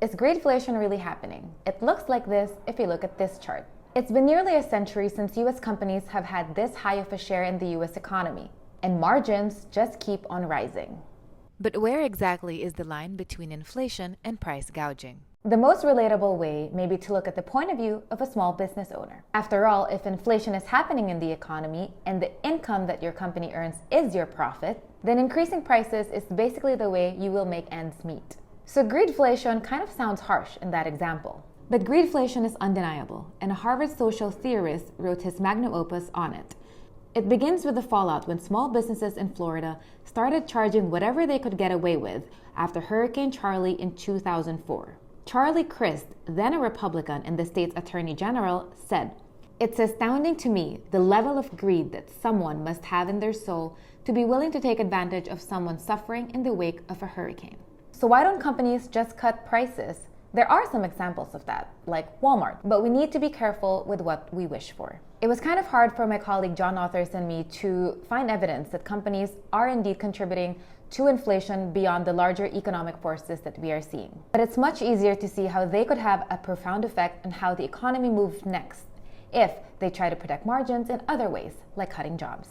Is greedflation really happening? It looks like this if you look at this chart. It's been nearly a century since US companies have had this high of a share in the US economy, and margins just keep on rising. But where exactly is the line between inflation and price gouging? The most relatable way may be to look at the point of view of a small business owner. After all, if inflation is happening in the economy and the income that your company earns is your profit, then increasing prices is basically the way you will make ends meet. So greedflation kind of sounds harsh in that example. But greedflation is undeniable, and a Harvard social theorist wrote his magnum opus on it. It begins with the fallout when small businesses in Florida started charging whatever they could get away with after Hurricane Charley in 2004. Charlie Crist, then a Republican and the state's attorney general, said, "It's astounding to me the level of greed that someone must have in their soul to be willing to take advantage of someone suffering in the wake of a hurricane." So why don't companies just cut prices? There are some examples of that, like Walmart, but we need to be careful with what we wish for. It was kind of hard for my colleague John Authers and me to find evidence that companies are indeed contributing to inflation beyond the larger economic forces that we are seeing. But it's much easier to see how they could have a profound effect on how the economy moves next if they try to protect margins in other ways, like cutting jobs.